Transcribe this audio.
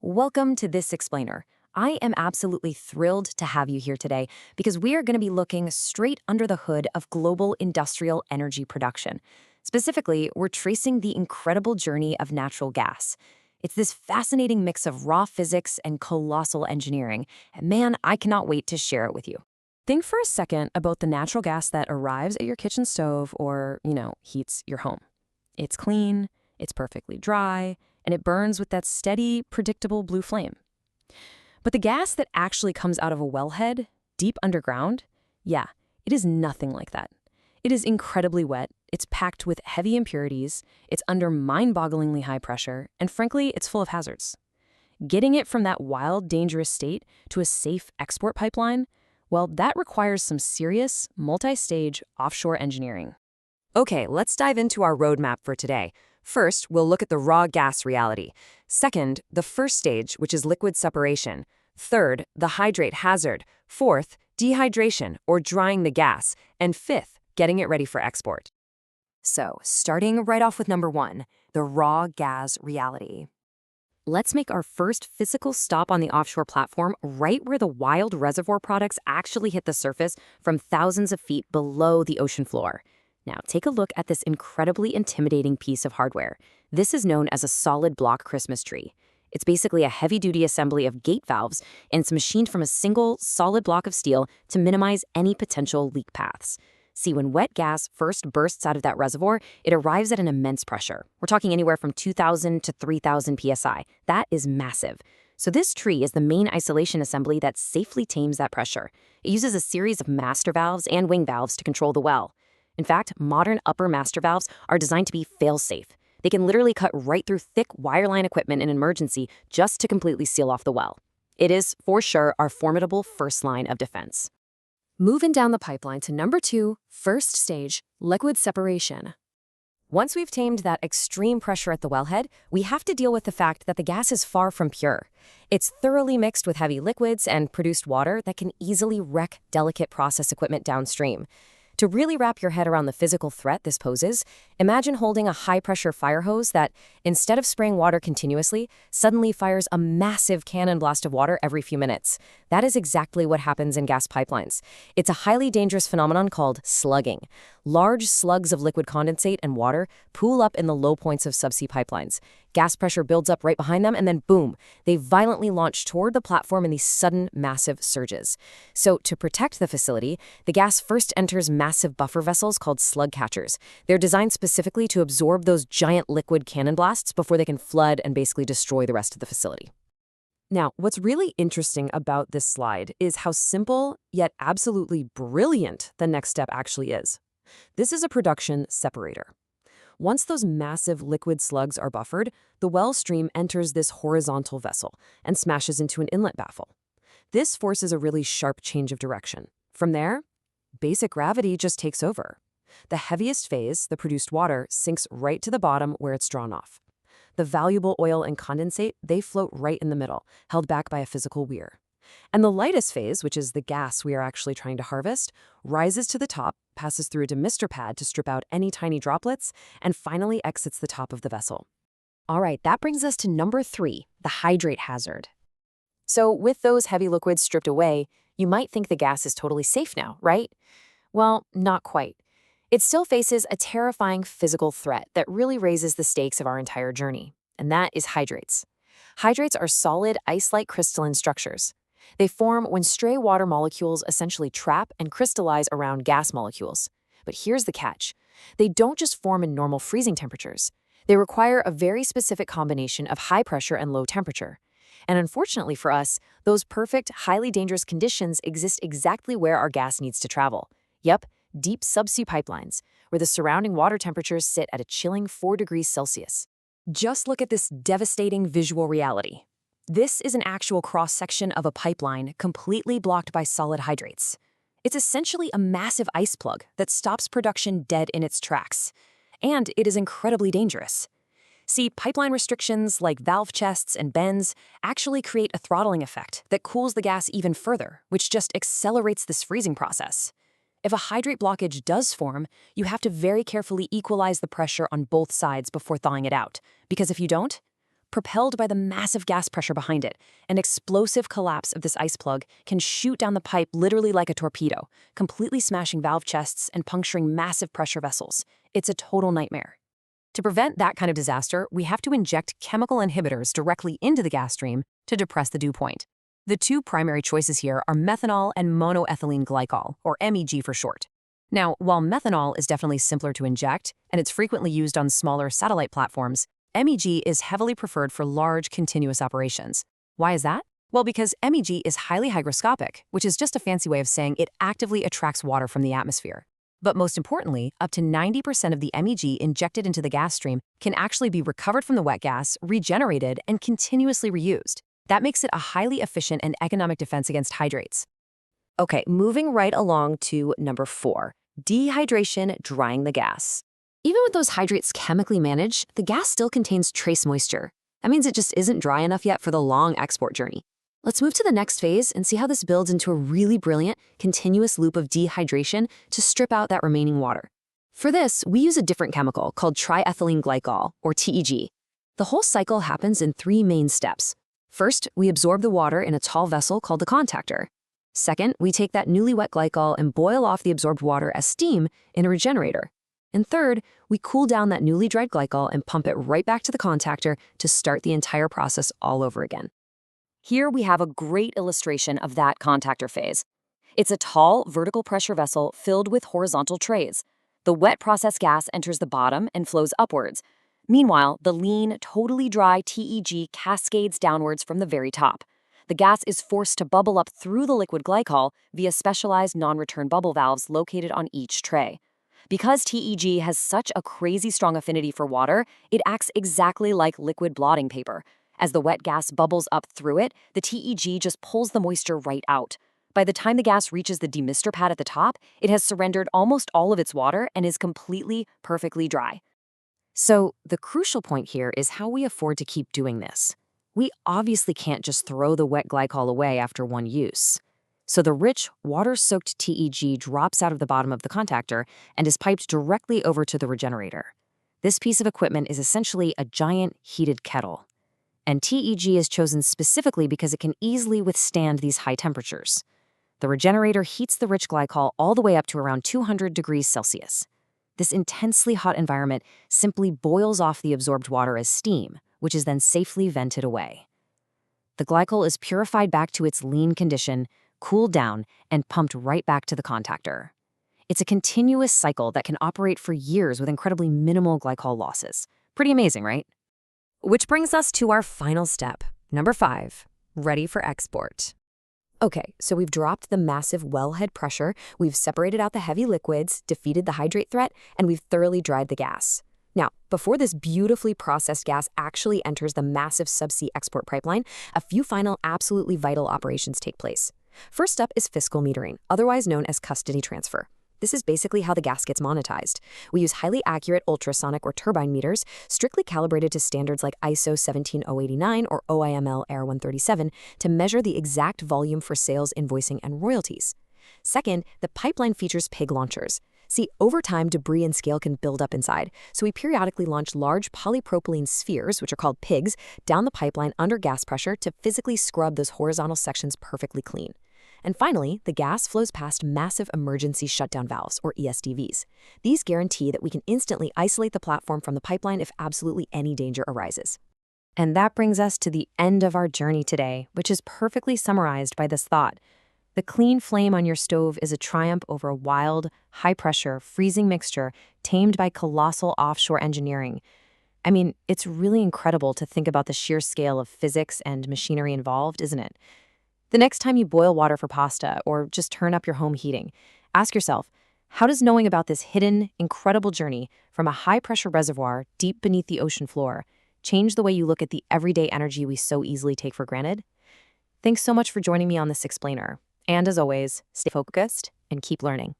Welcome to This Explainer. I am absolutely thrilled to have you here today because we are going to be looking straight under the hood of global industrial energy production. Specifically, we're tracing the incredible journey of natural gas. It's this fascinating mix of raw physics and colossal engineering, and man, I cannot wait to share it with you. Think for a second about the natural gas that arrives at your kitchen stove or, heats your home. It's clean, it's perfectly dry, and it burns with that steady, predictable blue flame. But the gas that actually comes out of a wellhead, deep underground, yeah, it is nothing like that. It is incredibly wet, it's packed with heavy impurities, it's under mind-bogglingly high pressure, and frankly, it's full of hazards. Getting it from that wild, dangerous state to a safe export pipeline, well, that requires some serious, multi-stage offshore engineering. Okay, let's dive into our roadmap for today. First, we'll look at the raw gas reality. Second, the first stage, which is liquid separation. Third, the hydrate hazard. Fourth, dehydration, or drying the gas. And fifth, getting it ready for export. So, starting right off with number 1, the raw gas reality. Let's make our first physical stop on the offshore platform right where the wild reservoir products actually hit the surface from thousands of feet below the ocean floor. Now, take a look at this incredibly intimidating piece of hardware. This is known as a solid block Christmas tree. It's basically a heavy-duty assembly of gate valves, and it's machined from a single, solid block of steel to minimize any potential leak paths. See, when wet gas first bursts out of that reservoir, it arrives at an immense pressure. We're talking anywhere from 2,000 to 3,000 psi. That is massive. So this tree is the main isolation assembly that safely tames that pressure. It uses a series of master valves and wing valves to control the well. In fact, modern upper master valves are designed to be fail-safe. They can literally cut right through thick wireline equipment in an emergency just to completely seal off the well. It is, for sure, our formidable first line of defense. Moving down the pipeline to number 2, first stage, liquid separation. Once we've tamed that extreme pressure at the wellhead, we have to deal with the fact that the gas is far from pure. It's thoroughly mixed with heavy liquids and produced water that can easily wreck delicate process equipment downstream. To really wrap your head around the physical threat this poses, imagine holding a high-pressure fire hose that, instead of spraying water continuously, suddenly fires a massive cannon blast of water every few minutes. That is exactly what happens in gas pipelines. It's a highly dangerous phenomenon called slugging. Large slugs of liquid condensate and water pool up in the low points of subsea pipelines. Gas pressure builds up right behind them, and then boom, they violently launch toward the platform in these sudden, massive surges. So to protect the facility, the gas first enters massive buffer vessels called slug catchers. They're designed specifically to absorb those giant liquid cannon blasts before they can flood and basically destroy the rest of the facility. Now, what's really interesting about this slide is how simple yet absolutely brilliant the next step actually is. This is a production separator. Once those massive liquid slugs are buffered, the well stream enters this horizontal vessel and smashes into an inlet baffle. This forces a really sharp change of direction. From there, basic gravity just takes over. The heaviest phase, the produced water, sinks right to the bottom where it's drawn off. The valuable oil and condensate, they float right in the middle, held back by a physical weir. And the lightest phase, which is the gas we are actually trying to harvest, rises to the top, passes through a demister pad to strip out any tiny droplets, and finally exits the top of the vessel. All right, that brings us to number 3, the hydrate hazard. So with those heavy liquids stripped away, you might think the gas is totally safe now, right? Well, not quite. It still faces a terrifying physical threat that really raises the stakes of our entire journey, and that is hydrates. Hydrates are solid, ice-like crystalline structures. They form when stray water molecules essentially trap and crystallize around gas molecules. But here's the catch. They don't just form in normal freezing temperatures. They require a very specific combination of high pressure and low temperature. And unfortunately for us, those perfect, highly dangerous conditions exist exactly where our gas needs to travel. Yep, deep subsea pipelines, where the surrounding water temperatures sit at a chilling 4 degrees Celsius. Just look at this devastating visual reality. This is an actual cross-section of a pipeline completely blocked by solid hydrates. It's essentially a massive ice plug that stops production dead in its tracks. And it is incredibly dangerous. See, pipeline restrictions like valve chests and bends actually create a throttling effect that cools the gas even further, which just accelerates this freezing process. If a hydrate blockage does form, you have to very carefully equalize the pressure on both sides before thawing it out, because if you don't, propelled by the massive gas pressure behind it. An explosive collapse of this ice plug can shoot down the pipe literally like a torpedo, completely smashing valve chests and puncturing massive pressure vessels. It's a total nightmare. To prevent that kind of disaster, we have to inject chemical inhibitors directly into the gas stream to depress the dew point. The two primary choices here are methanol and monoethylene glycol, or MEG for short. Now, while methanol is definitely simpler to inject, and it's frequently used on smaller satellite platforms, MEG is heavily preferred for large, continuous operations. Why is that? Well, because MEG is highly hygroscopic, which is just a fancy way of saying it actively attracts water from the atmosphere. But most importantly, up to 90% of the MEG injected into the gas stream can actually be recovered from the wet gas, regenerated, and continuously reused. That makes it a highly efficient and economic defense against hydrates. Okay, moving right along to number 4, dehydration, drying the gas. Even with those hydrates chemically managed, the gas still contains trace moisture. That means it just isn't dry enough yet for the long export journey. Let's move to the next phase and see how this builds into a really brilliant, continuous loop of dehydration to strip out that remaining water. For this, we use a different chemical called triethylene glycol, or TEG. The whole cycle happens in 3 main steps. First, we absorb the water in a tall vessel called the contactor. Second, we take that newly wet glycol and boil off the absorbed water as steam in a regenerator. And third, we cool down that newly dried glycol and pump it right back to the contactor to start the entire process all over again. Here we have a great illustration of that contactor phase. It's a tall, vertical pressure vessel filled with horizontal trays. The wet process gas enters the bottom and flows upwards. Meanwhile, the lean, totally dry TEG cascades downwards from the very top. The gas is forced to bubble up through the liquid glycol via specialized non-return bubble valves located on each tray. Because TEG has such a crazy strong affinity for water, it acts exactly like liquid blotting paper. As the wet gas bubbles up through it, the TEG just pulls the moisture right out. By the time the gas reaches the demister pad at the top, it has surrendered almost all of its water and is completely, perfectly dry. So the crucial point here is how we afford to keep doing this. We obviously can't just throw the wet glycol away after one use. So the rich, water-soaked TEG drops out of the bottom of the contactor and is piped directly over to the regenerator. This piece of equipment is essentially a giant heated kettle. And TEG is chosen specifically because it can easily withstand these high temperatures. The regenerator heats the rich glycol all the way up to around 200 degrees Celsius. This intensely hot environment simply boils off the absorbed water as steam, which is then safely vented away. The glycol is purified back to its lean condition, cooled down, and pumped right back to the contactor. It's a continuous cycle that can operate for years with incredibly minimal glycol losses. Pretty amazing, right? Which brings us to our final step, number 5, ready for export. Okay, so we've dropped the massive wellhead pressure, we've separated out the heavy liquids, defeated the hydrate threat, and we've thoroughly dried the gas. Now, before this beautifully processed gas actually enters the massive subsea export pipeline, a few final absolutely vital operations take place. First up is fiscal metering, otherwise known as custody transfer. This is basically how the gas gets monetized. We use highly accurate ultrasonic or turbine meters, strictly calibrated to standards like ISO 17089 or OIML AIR137 to measure the exact volume for sales, invoicing, and royalties. Second, the pipeline features pig launchers. See, over time, debris and scale can build up inside, so we periodically launch large polypropylene spheres, which are called pigs, down the pipeline under gas pressure to physically scrub those horizontal sections perfectly clean. And finally, the gas flows past massive emergency shutdown valves, or ESDVs. These guarantee that we can instantly isolate the platform from the pipeline if absolutely any danger arises. And that brings us to the end of our journey today, which is perfectly summarized by this thought. The clean flame on your stove is a triumph over a wild, high-pressure, freezing mixture tamed by colossal offshore engineering. I mean, it's really incredible to think about the sheer scale of physics and machinery involved, isn't it? The next time you boil water for pasta or just turn up your home heating, ask yourself, how does knowing about this hidden, incredible journey from a high-pressure reservoir deep beneath the ocean floor change the way you look at the everyday energy we so easily take for granted? Thanks so much for joining me on this explainer. And as always, stay focused and keep learning.